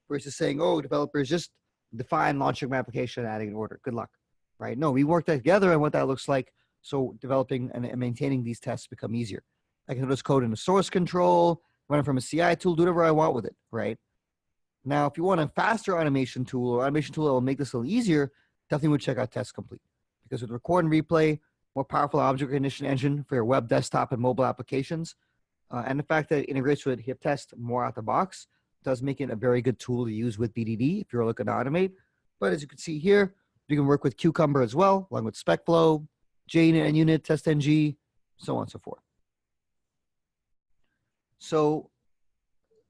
Versus saying, oh, developers, just define launching my application and adding an order. Good luck, right? No, we work together on what that looks like, so developing and maintaining these tests become easier. I can put this code into source control, run it from a CI tool, do whatever I want with it, right? Now, if you want a faster automation tool or automation tool that will make this a little easier, definitely would check out Test Complete. Because with record and replay, more powerful object recognition engine for your web, desktop, and mobile applications, and the fact that it integrates with HipTest more out the box does make it a very good tool to use with BDD if you're looking to automate. But as you can see here, you can work with Cucumber as well, along with SpecFlow, JUnit and Unit, TestNG, so on and so forth. So,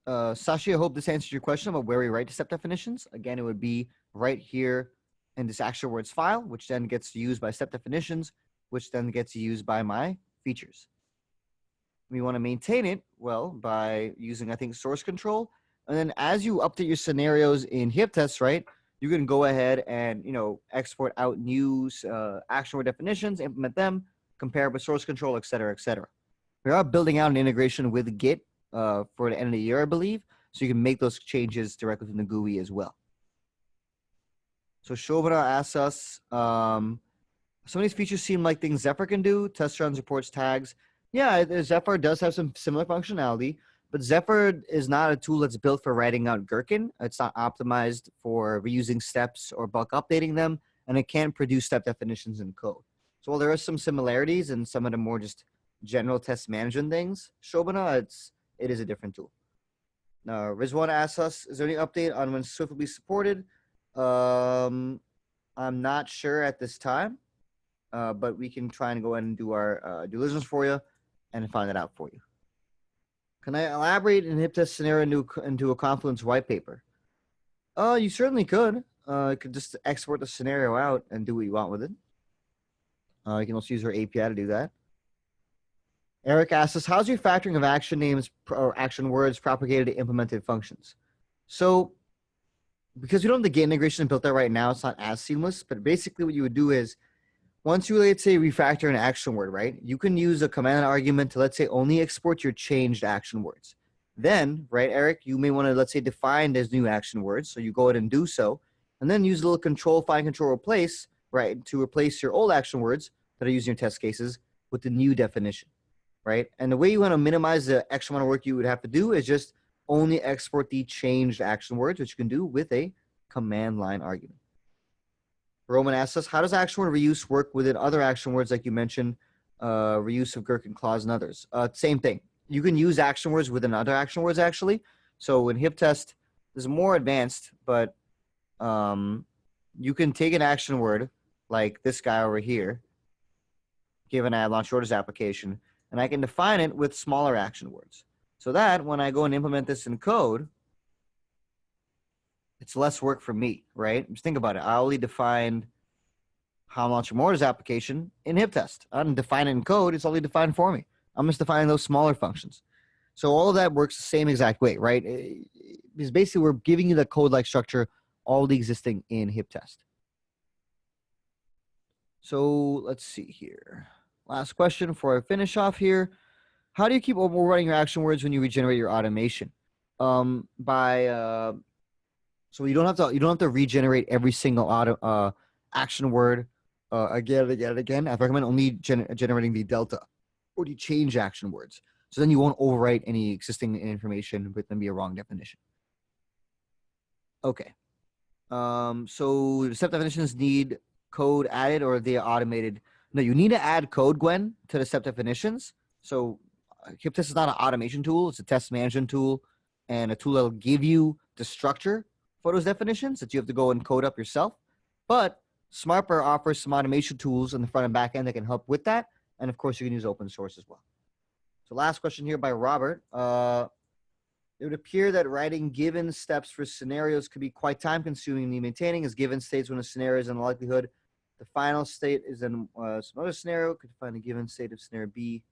Sashi, I hope this answers your question about where we write to step definitions. Again, it would be right here in this action words file, which then gets used by step definitions, which then gets used by my features. We want to maintain it, well, by using, I think, source control. And then as you update your scenarios in HipTest, right, you can go ahead and, export out new action word definitions, implement them, compare with source control, et cetera, et cetera. We are building out an integration with Git for the end of the year, I believe. So you can make those changes directly from the GUI as well. So Shobana asks us, some of these features seem like things Zephyr can do, test runs, reports, tags. Yeah, Zephyr does have some similar functionality, but Zephyr is not a tool that's built for writing out Gherkin. It's not optimized for reusing steps or bulk updating them, and it can't produce step definitions in code. So while there are some similarities and some of the more just general test management things, Shobana, it is a different tool. Now, Rizwan asks us, is there any update on when Swift will be supported? I'm not sure at this time, but we can try and go ahead and do our due diligence for you and find it out for you. Can I elaborate in HipTest scenario into a Confluence white paper? You certainly could. You could just export the scenario out and do what you want with it. You can also use our API to do that. Eric asks us, how's your factoring of action names or action words propagated to implemented functions? So because we don't have the Git integration built out right now, it's not as seamless, but basically what you would do is once you, let's say, refactor an action word, right, you can use a command argument to, let's say, only export your changed action words. Then, right, Eric, you may want to, let's say, define those new action words. So you go ahead and do so, and then use a little control, find, control, replace, right, to replace your old action words that are used in your test cases with the new definition, right? And the way you want to minimize the extra amount of work you would have to do is just only export the changed action words, which you can do with a command line argument. Roman asks us, how does action word reuse work within other action words like you mentioned, reuse of Gherkin clause and others? Same thing. You can use action words within other action words, actually. So in HipTest, this is more advanced, but you can take an action word like this guy over here, given I have launch orders application, and I can define it with smaller action words. So that when I go and implement this in code, it's less work for me, right? Just think about it. I only defined how much orders application in HipTest. I didn't define it in code. It's only defined for me. I'm just defining those smaller functions. So all of that works the same exact way, right? Because basically we're giving you the code-like structure already existing in HipTest. So let's see here. Last question before I finish off here. How do you keep overwriting your action words when you regenerate your automation? So you don't have to regenerate every single action word again and again and again. I recommend only generating the delta or the change action words. So then you won't overwrite any existing information with them be a wrong definition. Okay. So the step definitions need code added or are they automated? No, you need to add code, Gwen, to the step definitions. So HipTest is not an automation tool. It's a test management tool and a tool that will give you the structure for those definitions that you have to go and code up yourself. But SmartBear offers some automation tools in the front and back end that can help with that. And of course, you can use open source as well. So last question here by Robert. It would appear that writing given steps for scenarios could be quite time consuming and maintaining as given states when a scenario is in likelihood. The final state is in some other scenario. Could find a given state of scenario B.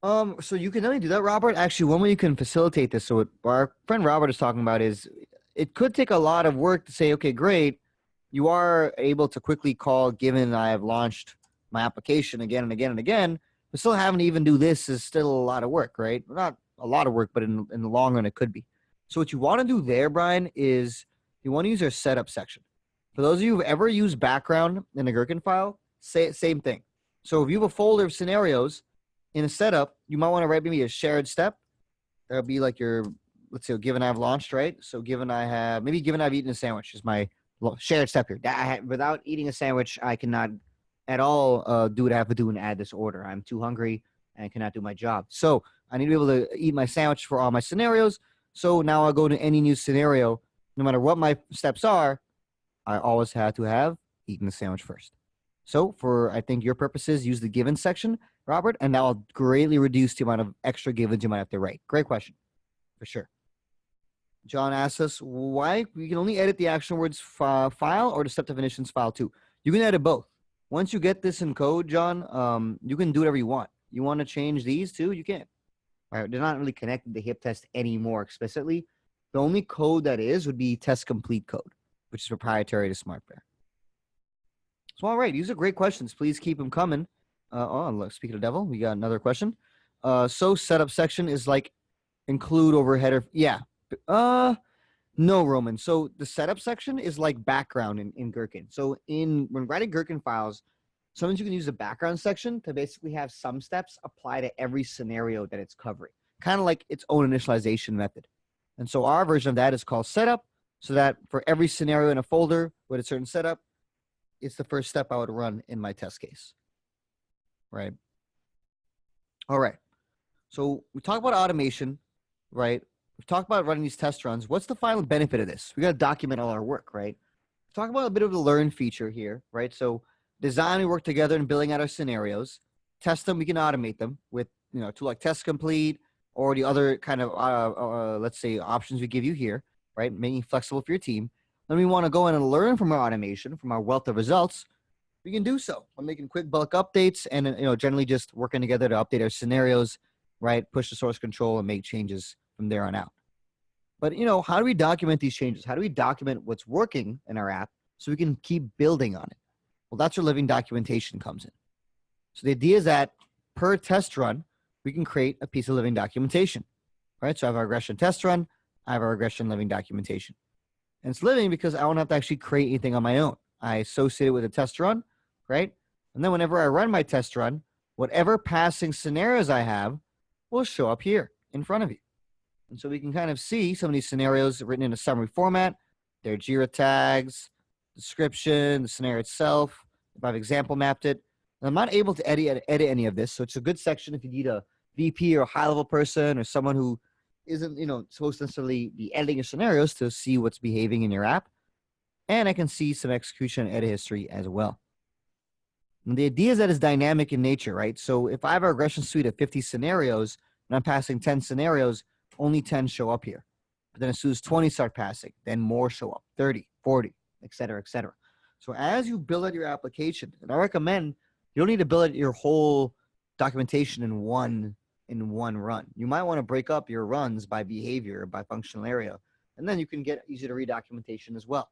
So you can only do that, Robert. Actually, one way you can facilitate this, so what our friend Robert is talking about is it could take a lot of work to say, okay, great, you are able to quickly call given I have launched my application again and again and again, but still having to even do this is still a lot of work, right? Not a lot of work, but in the long run, it could be. So what you want to do there, Brian, is you want to use our setup section. For those of you who've ever used background in a Gherkin file, same thing. So if you have a folder of scenarios in a setup, you might want to write maybe a shared step That'll be like your, let's say, given I've launched, right? So given I've eaten a sandwich is my shared step here. Without eating a sandwich, I cannot at all do what I have to do and add this order. I'm too hungry and cannot do my job. So I need to be able to eat my sandwich for all my scenarios. So now I'll go to any new scenario, no matter what my steps are, I always have to have eaten the sandwich first. So for, I think, your purposes, use the given section, Robert, and that will greatly reduce the amount of extra givens you might have to write. Great question, for sure. John asks us why we can only edit the action words file or the step definitions file too. You can edit both. Once you get this in code, John, you can do whatever you want. You want to change these too, you can. All right, they're not really connected to HipTest anymore explicitly. The only code that is would be test complete code, which is proprietary to SmartBear. So, all right, these are great questions. Please keep them coming. Look, speaking of devil, we got another question. So setup section is like include over header. Yeah. No, Roman. So the setup section is like background in Gherkin. So when writing Gherkin files, sometimes you can use the background section to basically have some steps apply to every scenario that it's covering, kind of like its own initialization method. And so our version of that is called setup, so that for every scenario in a folder with a certain setup, it's the first step I would run in my test case, right? All right. So we talk about automation, right? We've talked about running these test runs. What's the final benefit of this? We got to document all our work, right? Talk about a bit of the learn feature here, right? So design, we work together in building out our scenarios. Test them, we can automate them with, a tool like Test Complete or the other kind of, let's say, options we give you here, right? Making it flexible for your team. Then we want to go in and learn from our automation, from our wealth of results. We can do so by making quick bulk updates and, generally just working together to update our scenarios, right? Push the source control and make changes from there on out. But, how do we document these changes? How do we document what's working in our app so we can keep building on it? Well, that's where living documentation comes in. So the idea is that per test run, we can create a piece of living documentation, right? So I have a regression test run. I have a regression living documentation. And it's living because I don't have to actually create anything on my own. I associate it with a test run, right? And then whenever I run my test run, whatever passing scenarios I have will show up here in front of you. And so we can kind of see some of these scenarios written in a summary format, their JIRA tags, description, the scenario itself, if I've example mapped it. And I'm not able to edit any of this, so it's a good section if you need a VP or a high-level person or someone who isn't, supposed to necessarily be editing your scenarios to see what's behaving in your app. And I can see some execution and edit history as well. And the idea is that it's dynamic in nature, right? So if I have a regression suite of 50 scenarios and I'm passing 10 scenarios, only 10 show up here. But then as soon as 20 start passing, then more show up, 30, 40, et cetera, et cetera. So as you build out your application, and I recommend you don't need to build out your whole documentation in one run. You might want to break up your runs by behavior, by functional area, and then you can get easy to read documentation as well,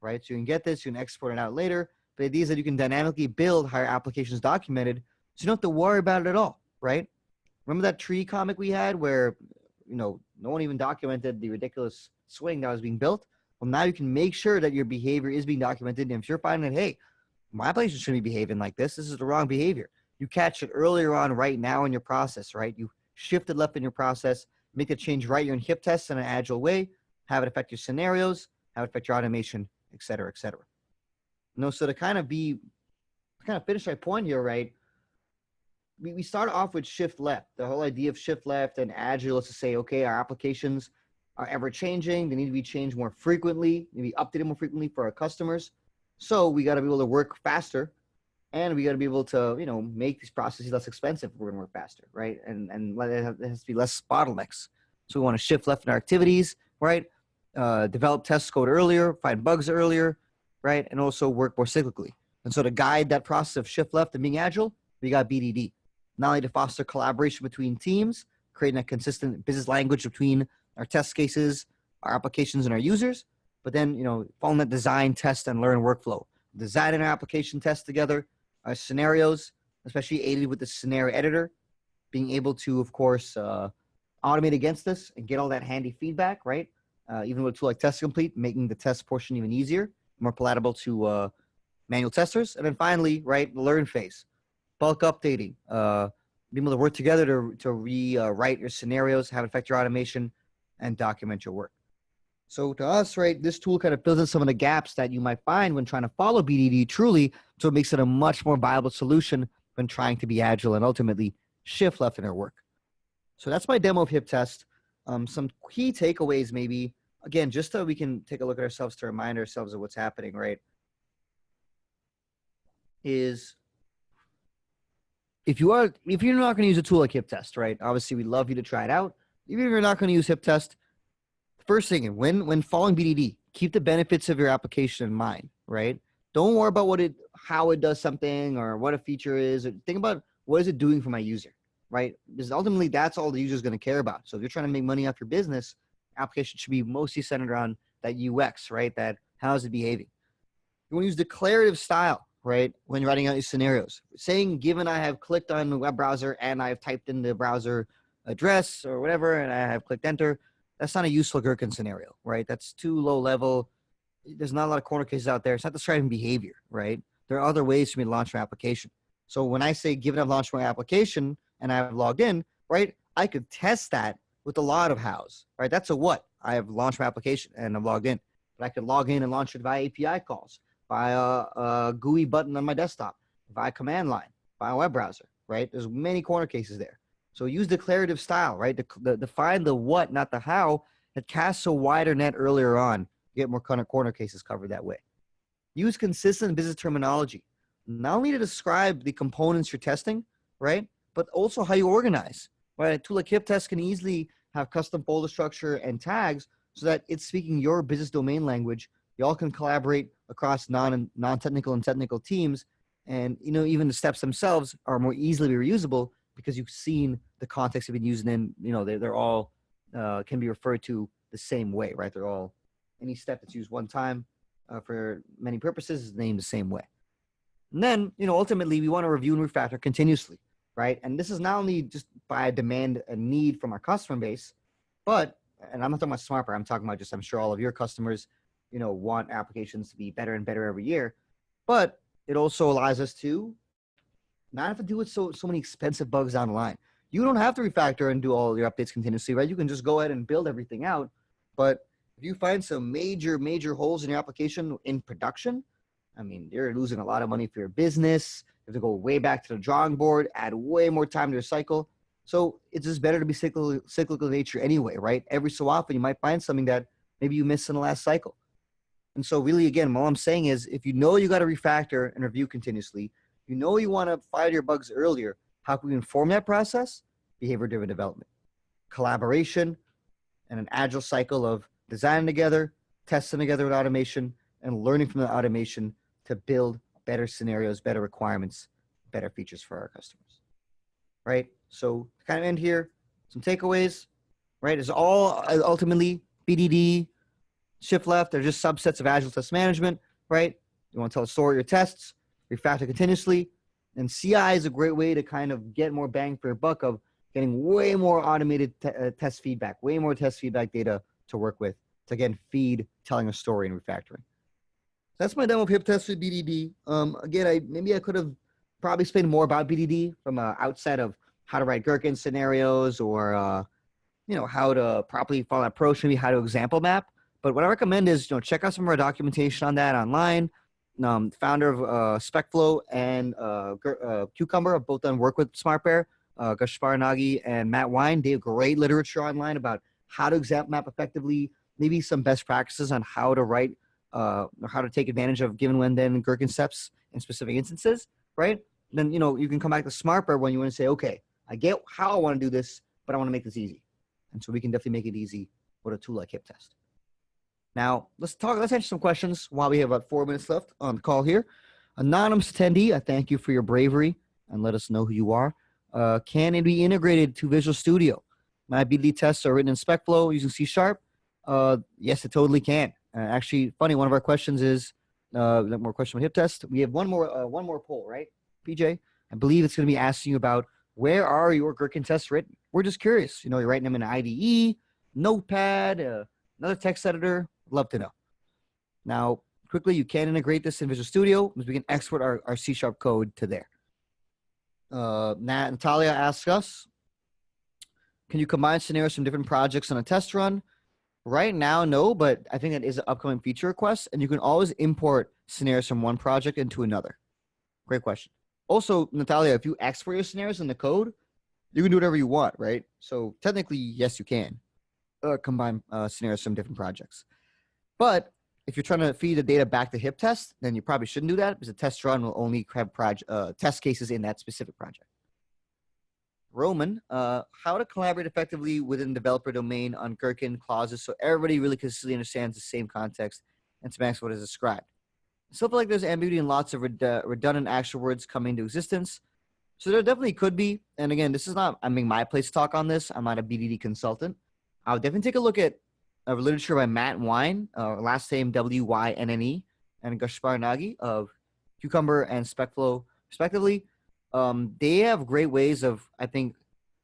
right? So you can get this, you can export it out later. But the idea is that you can dynamically build how your application is documented, so you don't have to worry about it at all, right? Remember that tree comic we had where, no one even documented the ridiculous swing that was being built? Well, now you can make sure that your behavior is being documented. And if you're finding that, hey, my application shouldn't be behaving like this is the wrong behavior, you catch it earlier on right now in your process, right? You shifted left in your process, make the change right. You're in HipTest in an agile way, have it affect your scenarios, have it affect your automation, et cetera, et cetera. So to kind of finish my point here, right? We start off with shift left. The whole idea of shift left and agile is to say, okay, our applications are ever changing. They need to be changed more frequently, maybe updated more frequently for our customers. So we got to be able to work faster, and we got to be able to, make these processes less expensive if we're going to work faster, right? And it has to be less bottlenecks. So we want to shift left in our activities, right? Develop test code earlier, find bugs earlier, right? And also work more cyclically. And so to guide that process of shift left and being agile, we got BDD. Not only to foster collaboration between teams, creating a consistent business language between our test cases, our applications, and our users, but then, following that design, test, and learn workflow. Designing our application test together, our scenarios, especially aided with the scenario editor, being able to, of course, automate against this and get all that handy feedback, right? Even with a tool like Test Complete, making the test portion even easier, more palatable to manual testers. And then finally, right, the learn phase. Bulk updating, being able to work together to rewrite your scenarios, have it affect your automation, and document your work. So to us, right, this tool kind of fills in some of the gaps that you might find when trying to follow BDD truly, so it makes it a much more viable solution when trying to be agile and ultimately shift left in our work. So that's my demo of HipTest. Some key takeaways maybe, again, just so we can take a look at ourselves to remind ourselves of what's happening, right, is if you're not going to use a tool like HipTest, right, obviously we'd love you to try it out. Even if you're not going to use HipTest, first thing, when following BDD, keep the benefits of your application in mind, right? Don't worry about how it does something or what a feature is. Think about what is it doing for my user, right? Because ultimately, that's all the user is going to care about. So if you're trying to make money off your business, application should be mostly centered around that UX, right? That how is it behaving? You want to use declarative style, right? When you're writing out your scenarios. Saying, given I have clicked on the web browser and I've typed in the browser address or whatever, and I have clicked enter, that's not a useful gherkin scenario, right? That's too low level. There's not a lot of corner cases out there. It's not describing behavior, right? There are other ways for me to launch my application. So when I say, given I've launched my application and I've logged in, right, I could test that with a lot of hows, right? That's a what? I have launched my application and I've logged in. But I could log in and launch it via API calls, via a GUI button on my desktop, via command line, via a web browser, right? There's many corner cases there. So use declarative style, right? Define the what, not the how. It casts a wider net earlier on. Get more corner cases covered that way. Use consistent business terminology, not only to describe the components you're testing, right? But also how you organize, right? A tool like HipTest can easily have custom folder structure and tags so that it's speaking your business domain language. Y'all can collaborate across non-technical and technical teams. And, even the steps themselves are more easily reusable because you've seen the context you've been using in, they're all can be referred to the same way, right? They're all, any step that's used one time for many purposes is named the same way. And then, ultimately we want to review and refactor continuously, right? And this is not only just by a demand, a need from our customer base, but, and I'm not talking about SmartBear, I'm talking about just, I'm sure all of your customers, want applications to be better and better every year, but it also allows us to not have to deal with so many expensive bugs down the line. You don't have to refactor and do all your updates continuously, right? You can just go ahead and build everything out. But if you find some major holes in your application in production, I mean, you're losing a lot of money for your business. You have to go way back to the drawing board, add way more time to your cycle. So it's just better to be cyclical in nature anyway, right? Every so often, you might find something that maybe you missed in the last cycle. And so really, again, all I'm saying is if you know you got to refactor and review continuously, you know you want to find your bugs earlier, how can we inform that process? Behavior-driven development, collaboration, and an agile cycle of designing together, testing together with automation, and learning from the automation to build better scenarios, better requirements, better features for our customers, right? So to kind of end here, some takeaways, right? Is all ultimately BDD, shift left, they're just subsets of agile test management, right? You want to tell a story of your tests, refactor continuously, and CI is a great way to kind of get more bang for your buck of getting way more automated test feedback, way more test feedback data to work with to, again, feed telling a story and refactoring. That's my demo of HipTest with BDD. Again, maybe I could have probably explained more about BDD from outside of how to write gherkin scenarios or, how to properly follow that approach, maybe how to example map. But what I recommend is, check out some of our documentation on that online. Founder of SpecFlow and Cucumber have both done work with SmartBear. Gaspar Nagy and Matt Wine, they have great literature online about how to example map effectively, maybe some best practices on how to write or how to take advantage of given when then gherkin steps in specific instances, right? Then, you can come back to SmartBear when you want to say, okay, I get how I want to do this, but I want to make this easy. And so we can definitely make it easy with a tool like HipTest. Now, let's answer some questions while we have about 4 minutes left on the call here. Anonymous attendee, I thank you for your bravery and let us know who you are. Can it be integrated to Visual Studio? My BDD tests are written in SpecFlow using C#. Yes, it totally can. Actually, funny, one of our questions is, more question on HipTest. We have one more poll, right, PJ? I believe it's going to be asking you about where are your gherkin tests written? We're just curious. You're writing them in IDE, Notepad, another text editor. Love to know. Now, quickly, you can integrate this in Visual Studio because we can export our C# code to there. Natalia asks us, can you combine scenarios from different projects on a test run? Right now, no, but I think that is an upcoming feature request, and you can always import scenarios from one project into another. Great question. Also, Natalia, if you export your scenarios in the code, you can do whatever you want, right? So technically, yes, you can combine scenarios from different projects. But if you're trying to feed the data back to HipTest, then you probably shouldn't do that because the test run will only have test cases in that specific project. Roman, how to collaborate effectively within developer domain on Gherkin clauses so everybody really consistently understands the same context and specs what is described. I still feel like there's ambiguity and lots of redundant actual words coming to existence. So there definitely could be. And again, this is not, my place to talk on this. I'm not a BDD consultant. I would definitely take a look at literature by Matt Wine, last name W-Y-N-N-E, and Gaspar Nagy of Cucumber and SpecFlow, respectively. They have great ways of, I think,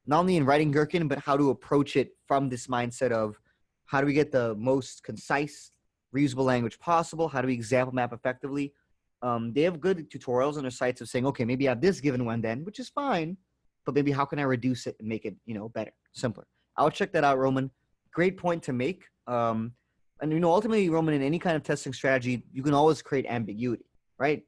not only in writing Gherkin, but how to approach it from this mindset of how do we get the most concise, reusable language possible? How do we example map effectively? They have good tutorials on their sites of saying, okay, maybe I have this given one then, which is fine, but maybe how can I reduce it and make it, better, simpler? I'll check that out, Roman. Great point to make. And, ultimately, Roman, in any kind of testing strategy, you can always create ambiguity, right?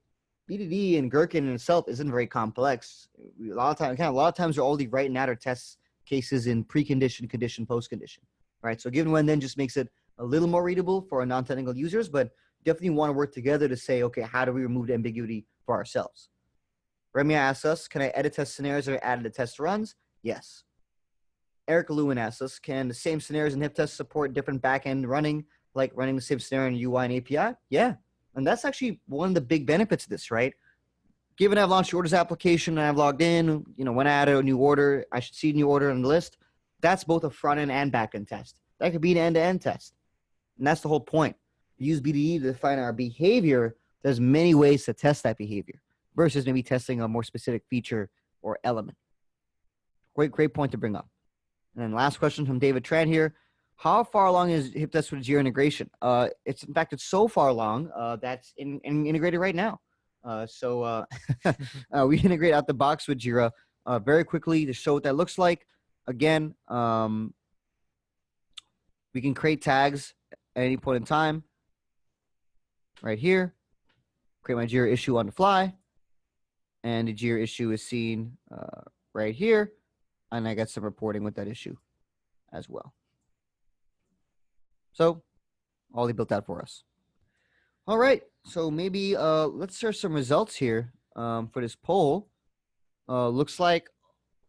BDD and Gherkin in itself isn't very complex. A lot of times we're already writing out our test cases in precondition, condition, post-condition, right? So given when then just makes it a little more readable for our non-technical users, but definitely want to work together to say, okay, how do we remove the ambiguity for ourselves? Remy asks us, can I edit test scenarios that are added to test runs? Yes. Eric Lewin asks us, can the same scenarios in HipTest support different backend running, like running the same scenario in UI and API? Yeah. And that's actually one of the big benefits of this, right? Given I've launched the orders application and I've logged in, when I add a new order, I should see a new order on the list. That's both a front end and back end test. That could be an end-to-end test. And that's the whole point. We use BDD to define our behavior. There's many ways to test that behavior versus maybe testing a more specific feature or element. Great point to bring up. And then last question from David Tran here. How far along is HipTest with Jira integration? It's so far along that's integrated right now. We integrate out the box with Jira very quickly to show what that looks like. Again, we can create tags at any point in time. Right here, create my Jira issue on the fly. And the Jira issue is seen right here. And I got some reporting with that issue as well. So Ollie built that for us. All right. So maybe let's share some results here for this poll. Looks like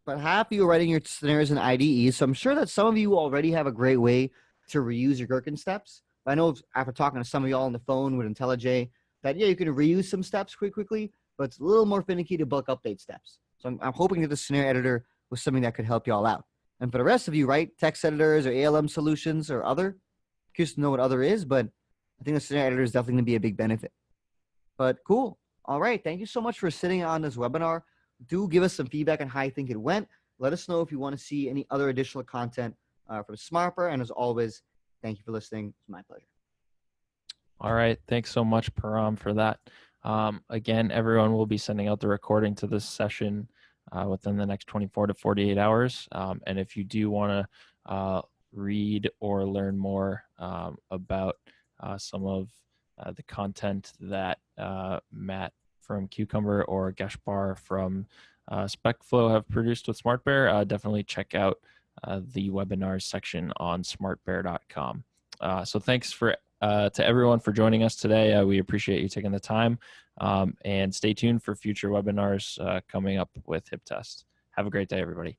about half of you are writing your scenarios in IDE. So I'm sure that some of you already have a great way to reuse your Gherkin steps. I know after talking to some of y'all on the phone with IntelliJ that, yeah, you can reuse some steps quickly, but it's a little more finicky to bulk update steps. So I'm hoping that the scenario editor was something that could help y'all out. And for the rest of you, right, text editors or ALM solutions or other, curious to know what other is, but I think the scenario editor is definitely going to be a big benefit. But cool. All right. Thank you so much for sitting on this webinar. Do give us some feedback on how you think it went. Let us know if you want to see any other additional content from SmartBear. And as always, thank you for listening. It's my pleasure. All right. Thanks so much, Param, for that. Again, everyone will be sending out the recording to this session within the next 24 to 48 hours. And if you do want to read or learn more about some of the content that Matt from Cucumber or Gaspar from SpecFlow have produced with SmartBear, definitely check out the webinars section on smartbear.com. So thanks to everyone for joining us today. We appreciate you taking the time, and stay tuned for future webinars coming up with HipTest. Have a great day, everybody.